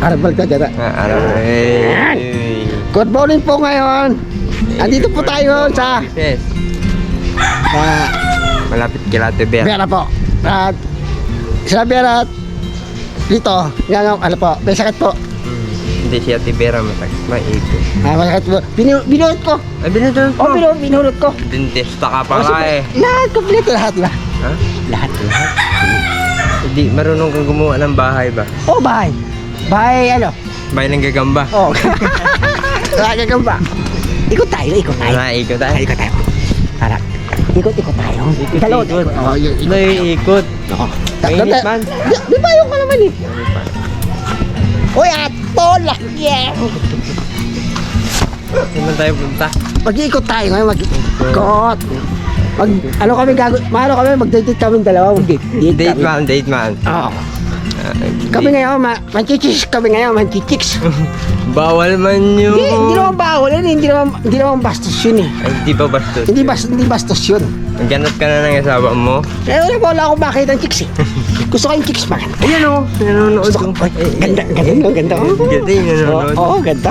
Arbal ka dyan. Good morning po ngayon. Andito po tayo sa malapit kila Ate Vera. Vera po. At sa Vera dito, ano po, may sakit po. Hindi si Ate Vera masakit. Maipit. Masakit po. Binulot ko. Ay, binulot ko. Binulot ko. Dentista ka pala eh. Lahat, kompleto lahat, di ba? Ha? Lahat. Hindi, marunong kang gumawa ng bahay ba? Oh, bahay. Bahay, ano? Bahay ng gagamba. Oh. Lagi ka ba? Ikot tayo. Ikot tayo. Harap. Ikot tayo. Ikot. Oh, ikot. Ikot. Oo. Mainit man. Di ba yung ka naman eh? Uy, atol! Yeah! Saan tayo punta? Mag-iikot tayo ngayon, mag-iikot. Ano kami mag-date kami dalawa, Date man. Oo. Kami ngayon, manchichicks kami ngayon, manchichicks. Bawal man yun. Hindi naman bawal yun, hindi naman bastos yun eh. Ay, hindi ba bastos? Hindi bastos yun. Magganap ka na ng asawa mo? Eh, wala akong makita ng chicks eh. Gusto ko yung chicks man. Ayan o, nanonood Gusto ko, ko. ganda. Ganda yung nanonood. Oo, ganda.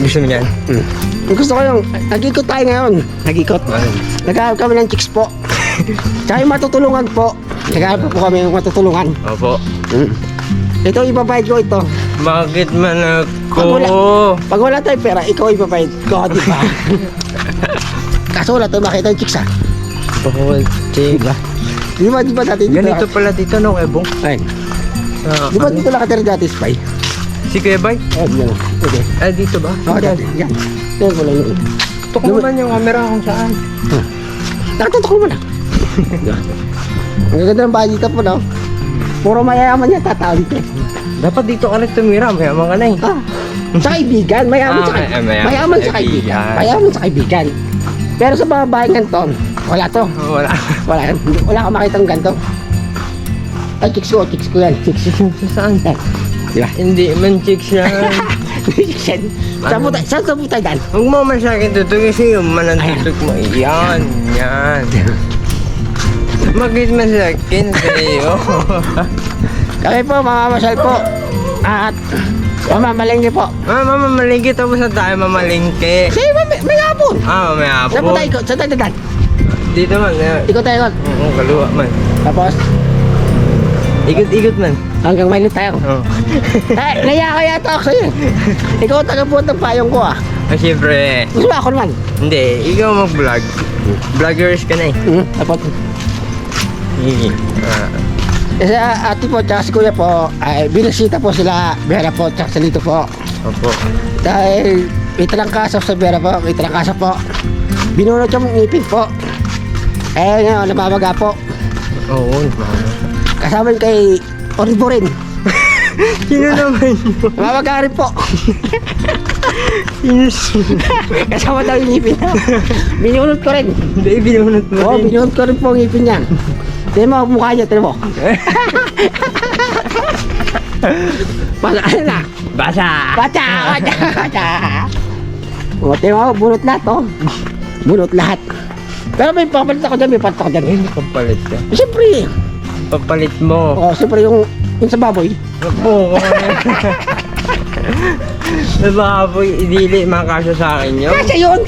Gusto mo yan? Gusto ko yung, nag-ikot tayo ngayon. Nag-aarap kami ng chicks po. Tsaka yung matutulungan po. Nag-aarap po kami ng matutulungan. Opo. Ito, ibabayad ko ito. Bakit man ako? Pag wala tayong pera, ikaw ibabayad ko, di ba? Kaso wala tayo makita yung chicks ha. Bawal, chick. Di ba dati dito? Ganito pala dito, no, Ebong? Ayun. Di ba dito nakatira dati, Spy? Si Kuya Bay? Ayun, okay. Ay, dito ba? Oo, dati. Yan. Yan ko lang yun. Tutok mo man yung camera kung saan. Nakatutok mo na. Ang ganda ng bahay dito po, no? Puro mayayaman yan, tataw dito. Dapat dito ka rin tumira, mayaman ka na eh. Sa kaibigan, mayaman sa kaibigan. Mayaman sa kaibigan. Pero sa mga bahay ganton, wala to. Wala kang makitang ganto. Ay, chicks ko yan. Chicks. Saan? Di ba? Hindi man chicks yan. Chicks yan. Saan po tayo dan? Huwag mo masyadong tutug kasi yung manantutok mo. Yan. Magit man sa akin sa'yo. Kami po, mamamasyal po. At mamamalingki po. Mamalingki tapos na tayo mamalingki. Sige, may hapon. May hapon. Saan po tayo ikot? Saan tayo dan? Dito man. Ikot tayo ikot. Oo, kaluwa man. Tapos, Ikot man. hanggang mainit tayo. Oo. Ay, kaya ito ako sa'yo. Ikaw ang tagabuhat ng payong ko ah. Siyempre. Gusto mo ako naman? Hindi, ikaw mag-vlog. Vloggers ka na eh. Tapos, Ah. kasi ate po, tsaka si kuya po, ay binisita po sila, Vera po, tsaka si Lito po. Opo. Dahil may talangkasa sa Vera po, may talangkasa po. Binunod yung ngipin po. Eh, ngayon, namamaga po. Oo, Kasama yun kay Oribo rin. sino naman yun? Namamaga rin po. Sino? Kasama daw yung ngipin na. Binunod ko rin. Hindi, binunod mo Oo, rin. binunod ko rin po ang ngipin niya. Tignan mo, mukha niya, tignan mo. Basa ka na. Basa. O, tignan mo, bunot lahat, oh. Bunot lahat. Pero may papalit ako dyan, Hindi papalit ka. Siyempre. Papalit mo. O, siyempre yung sa baboy. Oo. Nababoy, idili, makasya sa akin yun. Kasya yun.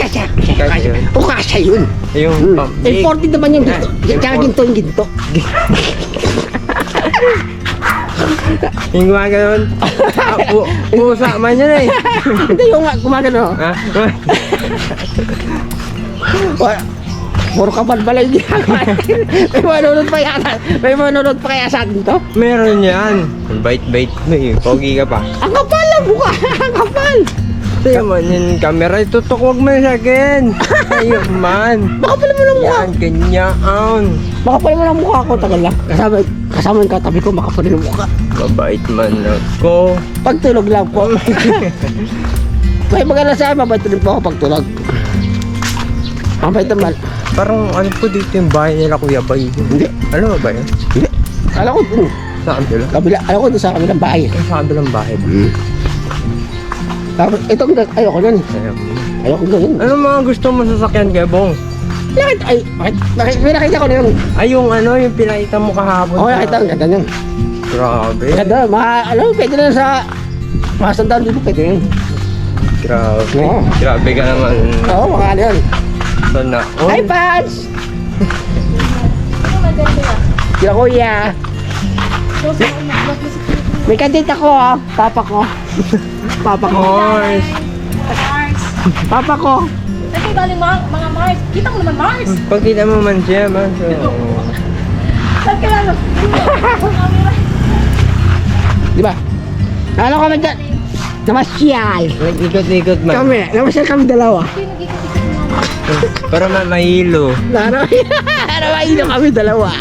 O, kasya yun. Yung Important naman yung ginto. Tsaka yung ginto. Yung gumagano'n. Pusa man yun eh. Hindi yung gumagano. Ha? Puro kabalbalay ginagawa. May manunod pa kaya sa atin to? Meron yan. Bait-bait mo eh. Pogi ka pa. Ang kapal na mukha! Ang kapal! Sa'yo man yung camera. Tutok wag man sa akin. Sa'yo man. Makapal mo ng mukha! Yan, ganyan. Makapal mo ng mukha ko. Tagal lang. Kasama yung katabi ko, makapal yung mukha. Mabait man ako. Pagtulog lang po. May magana sa'yo, mabait rin po ako pagtulog. Mabait naman. Parang ano po dito yung bahay nila Kuya Bay. Hindi. Ano ba yun? Hindi. Alam ko dun. Sa kabila? Alam ko dun sa kabilang bahay. Sa kabilang bahay ba? Tapos itong ayoko nun. Ayoko nun. Ano mga gusto mo sa sasakyan kay Bong? May nakita ko na yun. Ay yung ano, yung pinakita mo kahapon. Oo, nakita, ang ganda yun. Grabe. Ganda, alam mo, pwede na sa mga sandaan dito, pwede yun. Grabe. Oo. Grabe ka naman. Oo, mga ano yun. Sana. Hi, Pads! Ano maganda yan? Sila kuya. Bakit May kadit ako, papa ko. Papa ko. Mars. Mars. Papa ko. Ito galing mga Mars. Kita mo naman Mars. Pagkita mo man siya, Mars. Saan ka lang? Di ba? Ano kami dyan? Namasyal. Nag-ikot-ikot man. Kami, namasyal kami dalawa. Para mahilo. Narawain kami dalawa.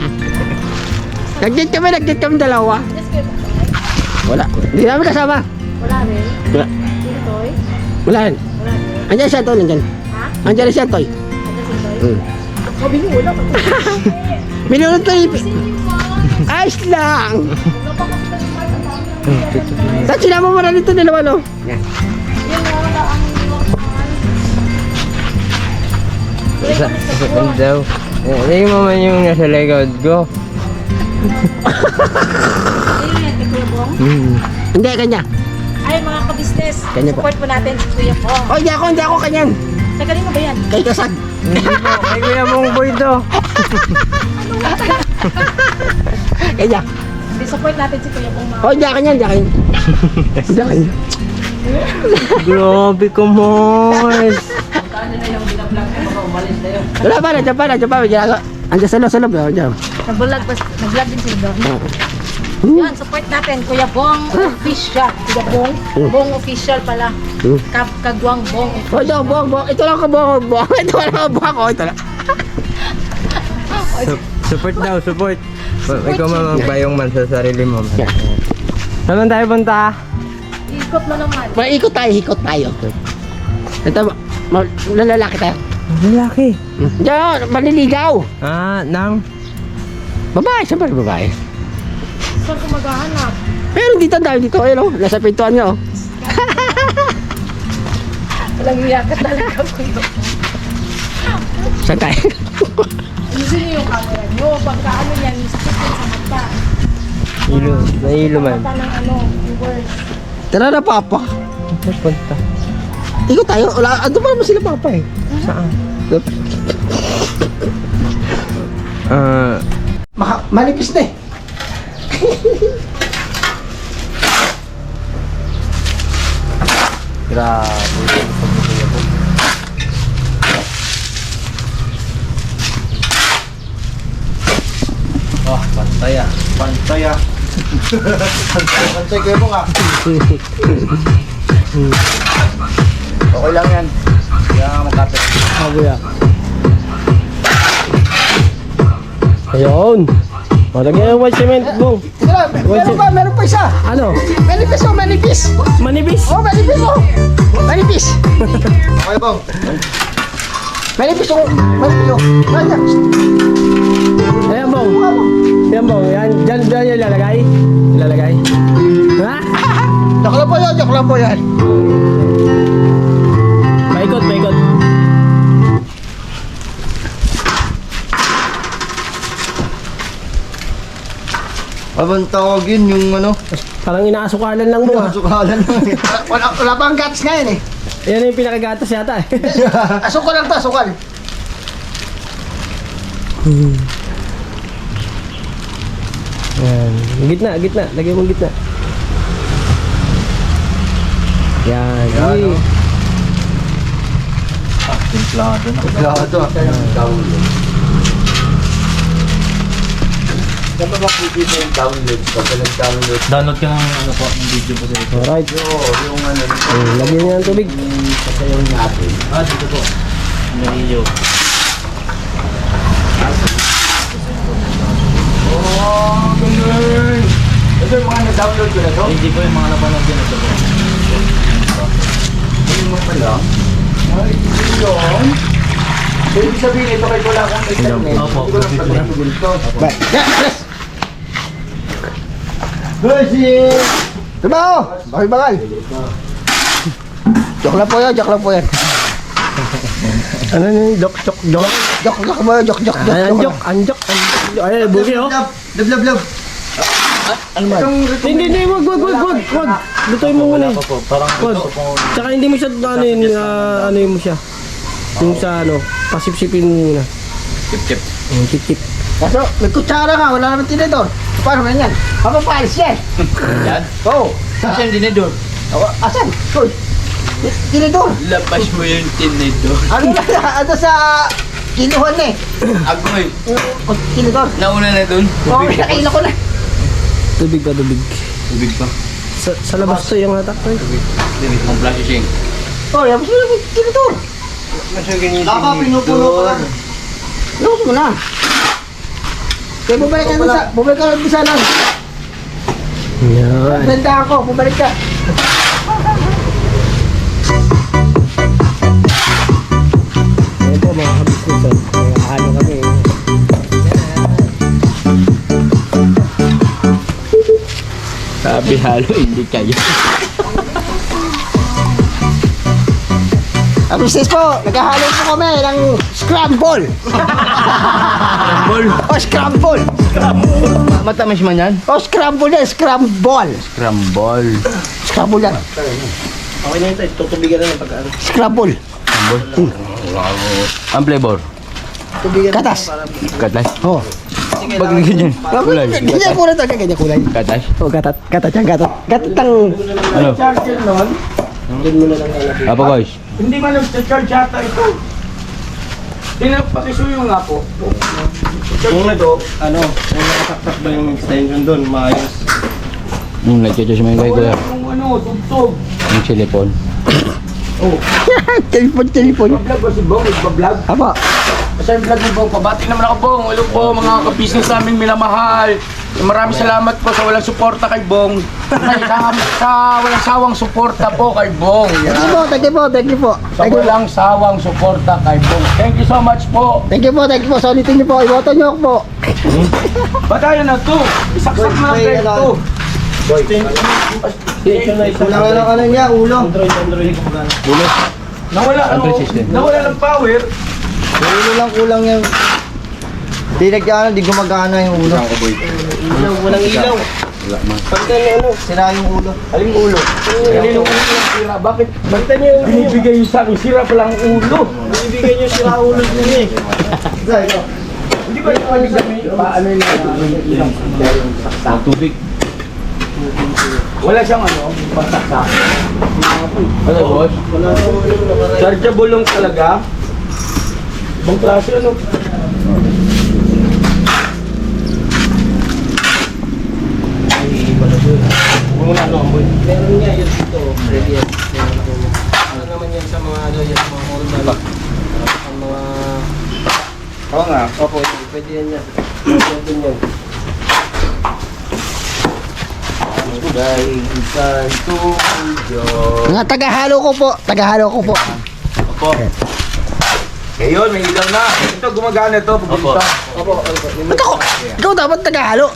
Nag-date kami dalawa. Wala. Hindi namin kasama. Wala rin. Wala. Sino Toy? Wala rin. Wala rin. Andiyan siya, Toy. Nandyan. Ha? Andiyan siya, Toy. Ano si Toy? Hmm. Sabi mo wala ka. Minunod Toy. Sino yung Mars? Ayos lang. Wala pa kasi ng Mars. Ang dami yan. Saan sinama mo na dito dalawa, no? Yun wala ang Sa daw. Hindi mo man yung nasa likod ko. Ayun, kay Kuya Bong. Hindi, kanya. Ay, mga ka-business. Kanya pa. Support po natin si Kuya Bong. Oh, hindi ako kanyan. Sa kanino ba yan? Kay Kasag. Hindi mo. Kay Kuya Mong Boy to. Kanya. Support natin si Kuya Bong. Oh, hindi kanya, hindi kanya. Hindi kanya. Grabe ka, Mars. Wala pa, nandiyan pa. Andiyan sa loob, andiyan. Nag-vlog din sila doon. Oh. Yan, support natin. Kuya Bong Official. Kuya Bong. Bong Official pala. Kagwang Bong. Oh, ito, buwang. Ito lang ka buwang. Ito lang ka buwang. Oh, ito lang. Support daw, support. Ikaw mamagbayong man sa sarili mo. Yeah. Saan tayo punta? Ikot mo naman. Ikot tayo. Ito, lalaki tayo. Lalaki. Diyan, maliligaw. Nang? Babae, siyempre babae. Saan ko maghahanap? Pero dito tayo dito, ayun oh, nasa pintuan niya oh. Walang iyakat talaga Kuya. Saan tayo? Ayusin niyo yung camera niyo. Pagka ano yan, sakit yan sa mata. Hilo. Nahilo man. Mata ng ano, viewers. Tara na, Papa. Saan punta? Ikot tayo. Wala, ando pa naman sila, Papa eh. Saan? Manipis na eh. Grabe. Pantay ah. Pantay kayo mo nga. Okay lang yan. Kaya nga magkapit. Sabi ah. Ayun. Malagyan yung white cement, Bong. Meron pa isa. Ano? Manipis. Manipis? Oh, manipis oh. Manipis. Okay bang. Manipis oh. Manipis oh. Ayan. Ayan, Bong. Ayan, Bong. Yan, dyan yung ilalagay. Ha? Joke lang po yan. Paikot. Abang tawagin yung ano. Parang inaasukalan lang mo ah. Sukalan lang eh. Wala pa ang guts ngayon eh. Yan yung pinakagatas yata eh. Asukal lang to, asukal. Yan. Gitna. Lagay mo gitna. Yan. Yan, Uy. oh. Templado na. Templado ah. Saan ba makikita yung download? Pagka nag-download. Download ka ng ano po, ng video po sa ito. Alright. Yung ano. Lagyan niya ng tubig. Sasayaw natin. Dito po. May video. Oh, ganun. Ito yung mga na-download ko na to. Hindi po yung mga napanood din ito po. Ano mo pala? Ay, yun. So, ibig sabihin ito kay wala akong internet. Opo. Hindi ko lang pagkakagul ito. Bye. Yes! Busy! Trabaho! Bakal. Joke lang po yan. Ano yun? Joke. Joke mo, joke. Anjok. Ay, bugi oh. Love. Hindi, wag. Lutuin mo muna. Opo, parang Wag. ito po. Tsaka hindi mo siya, ano mo siya. Yung sa pasipsipin mo muna. Chip. Tip. Kaso, may kutsara nga, wala naman tinidor. Paano na yan? Mapapalis yan. Yan. Oo. Asan din na doon? Asan? Uy, tinidor. Labas mo yung tinidor. Ano sa kinuhan eh. Agoy. Tinidor. Nauna na doon. Oo, nakila ko na. Tubig. Tubig pa. Sa labas to yung hatak to. Ang flashing. Oh, yan mo tinidor. Baka pinupuno ko lang. Lukos mo na. Kaya bumalik ka na sa lang. Yan. Tanda ako, bumalik ka. Ayan po mga kabisnes. Halo kami. Sabi halo, hindi kayo. Kabisnes po, naghahalo po kami ng scramble. Scramble. O scramble. Matamis man yan? O scramble na, scramble. Scramble. Scramble yan. Okay na ito, tutubigan na ng pagkaano. Scramble. Ang flavor? Katas. Katas. Oh. Pag ganyan. Kulay. Ganyan po na ito, ganyan kulay. Katas. Oh, gatat. Gatat yan, gatat. Gatat ang... Ano? Charger nun, Apa guys? hindi man nag-charge yata ito. Pakisuyo nga po. Kung na to, kung nakataktak ba yung extension doon, maayos. Nagkikita siya may guy ko yan. Yung tugtog. Yung silicone. Telepon. Vlog ba si Bong? Nagpa-vlog? Apa? Sa vlog ni Bong, pabati naman ako Bong. Hello po mga ka-business naming minamahal. Maraming salamat po sa walang suporta kay Bong. Sa walang sawang suporta po kay Bong. Thank you po. Sa walang sawang suporta kay Bong. Thank you so much po. Thank you po. So, ulitin niyo po. Iboto niyo ako po. Batayan na to. Isaksak mo lang kayo to. Kulang lang ano niya, ulo. Android. Nawala Android system. Nawala ng power. Yung ulo lang kulang yung... Di gumagana yung ulo. Walang ilaw. Sira yung ulo. Aling ulo. Kanino ulo yung sira? Bakit? Banta niya yung binibigay yung sa akin. Sira pala ang ulo. Ibigay niyo sira ulo niya eh. Hindi ba yung pwede gamitin? Paano yung ilang saksak? Tubig. Wala siyang pasaksak. Ano boss? Chargeable lang talaga. Ibang klase ano? Muna boy. Meron niya yun dito. Ready yan. Ano naman yan sa mga yan, mga hormone. Ang mga... Oo nga. Opo, pwede yan yan. Pwede yan. Dahil isan tuyo. Mga tagahalo ko po. Opo. Ngayon, may ilaw na. Ito, gumagana ito. Opo. Ba't ako? Ikaw dapat tagahalo.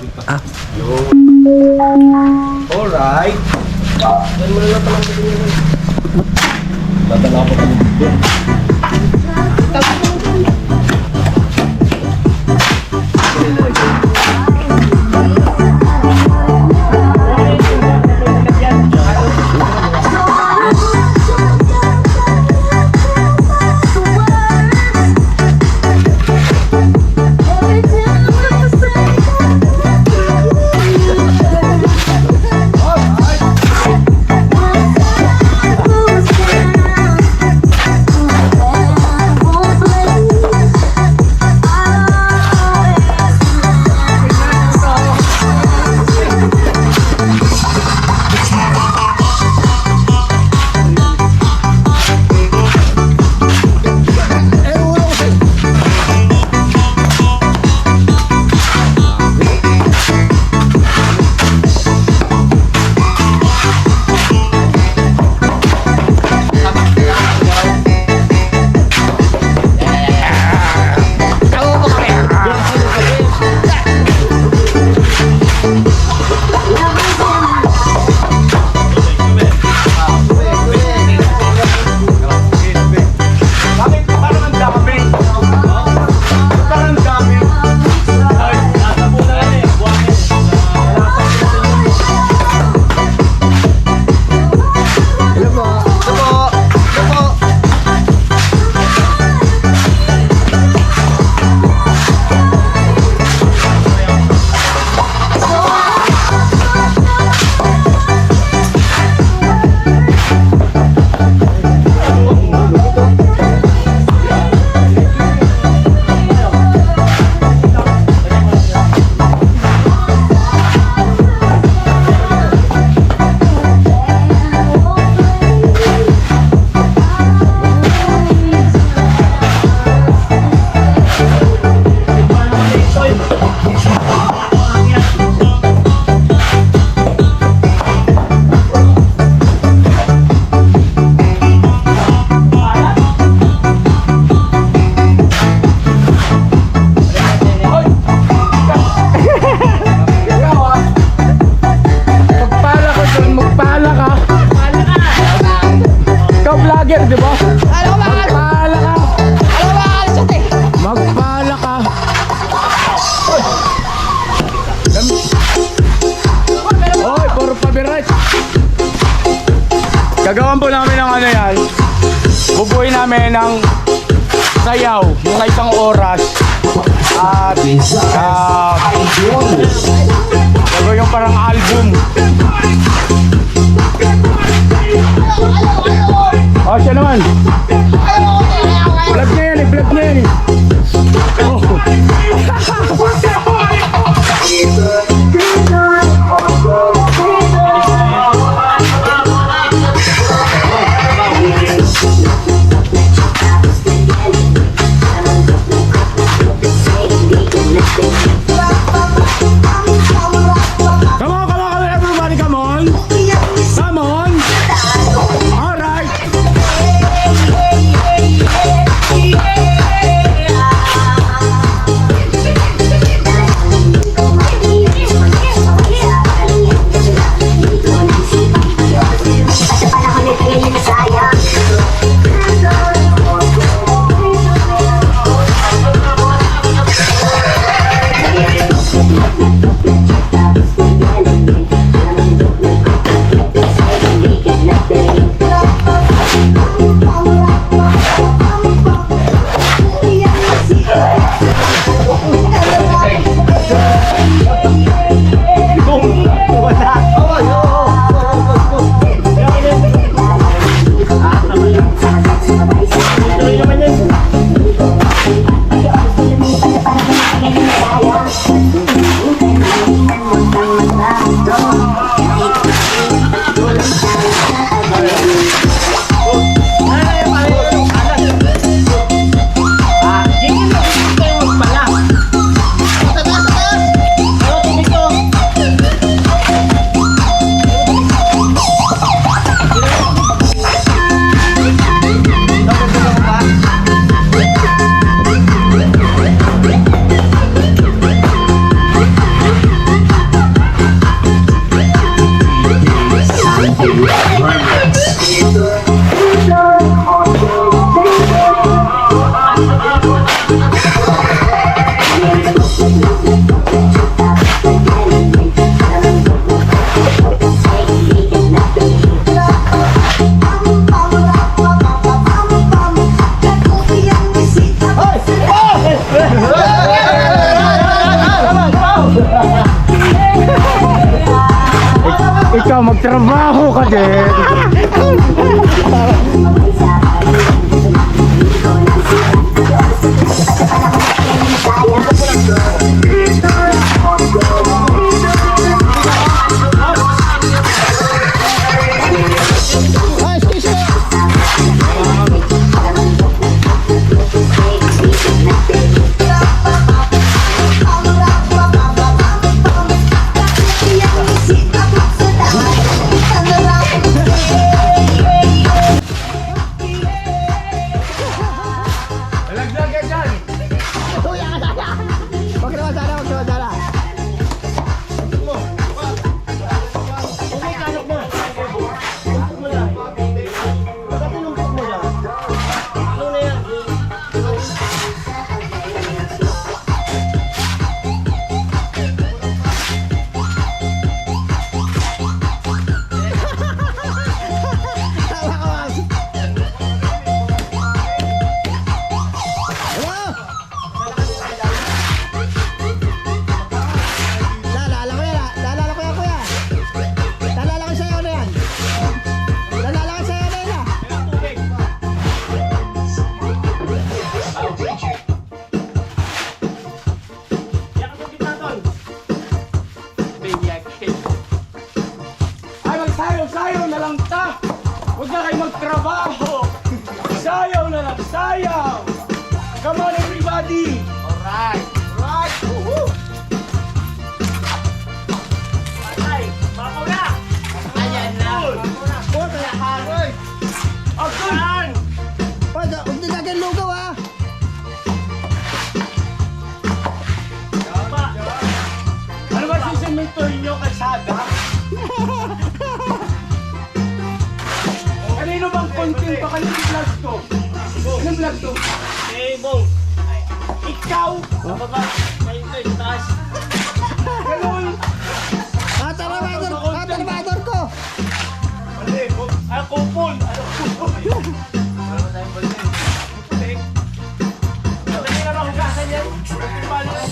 Alright. Gagawan po namin ng ano yan. Bubuhay namin ng sayaw, mga 1 oras. At gagawin yung parang album. Oh, siya naman. Vlog niya yan eh, vlog niya yan eh. Oh. Come on, everybody, come on. Come on. All right. Ikaw magtrabaho ka din. Sayaw na lang ta! Huwag na kayo magtrabaho! Sayaw na lang! Sayaw! Come on everybody! Alright! Alright! Woohoo! Patay! Mapaw na! Ayan na! Mapaw na! Haroy! Agoy! Huwag na gagawin lugaw ha! Ano ba sisimento nyo kalsada? Kanino bang content pa? Kanino vlog to? Anong vlog to? Eh, Bong. Ikaw! Baba. May ito yung taas. Ganun! Tatanabador ko! Ako Pupul! Ano pupul? Putik. Madali na mahugasan yan. Palo na.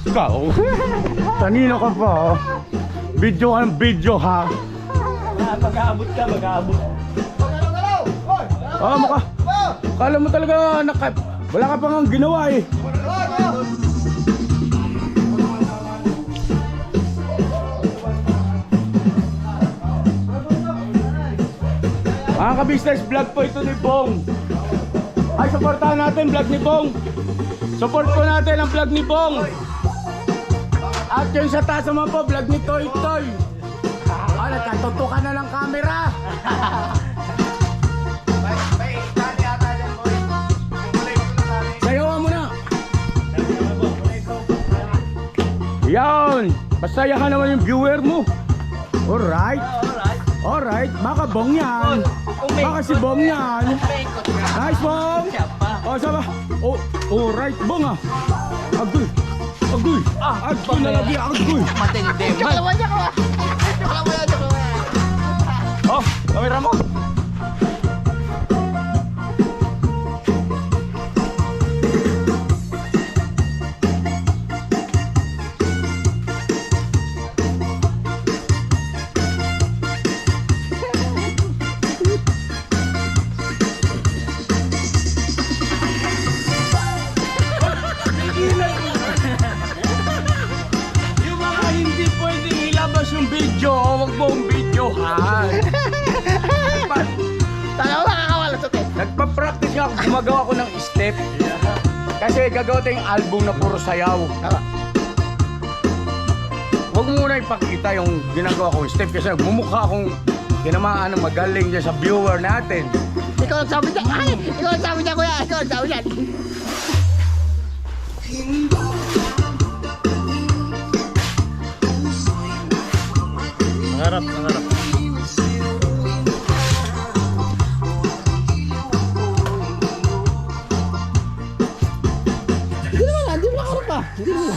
Ikaw? Kanino ka pa? Video ka ng video ha? Mag-aabot ka, mag-aabot. Ah, mukha. Kala mo talaga wala ka pang ginawa eh. Mga ka-business, vlog po ito ni Bong. Ay, supportahan natin vlog ni Bong. Support po natin ang vlog ni Bong. At yung sa taas naman po, vlog ni Toy Toy. Ah, nagkatutukan na ng camera. Sayawan mo na. Yan. Pasayahan naman yung viewer mo. Alright. Alright. Baka Bong yan. Baka si Bong yan. Nice, Bong. O, sama. Oh, alright, Bong ah. Agoy. Agoy. Agoy na lagi. Agoy. Matindi. Joke lang. Oh, kamera mo. Yung mga hindi pwedeng ilabas yung video, huwag mong videohan. Talaga nakakawala sa te. Nagpa-practice nga ako, gumagawa ko ng step. Kasi gagawa tayong album na puro sayaw. Huwag mo muna ipakita yung ginagawa kong step kasi nagmumukha akong tinamaan ng magaling dyan sa viewer natin. Ikaw nagsabi niya. Ay! Ikaw nagsabi niya, kuya. Ikaw nagsabi niya. Nangarap, nangarap. Hindi naman, hindi mo nakarap pa. Hindi mo.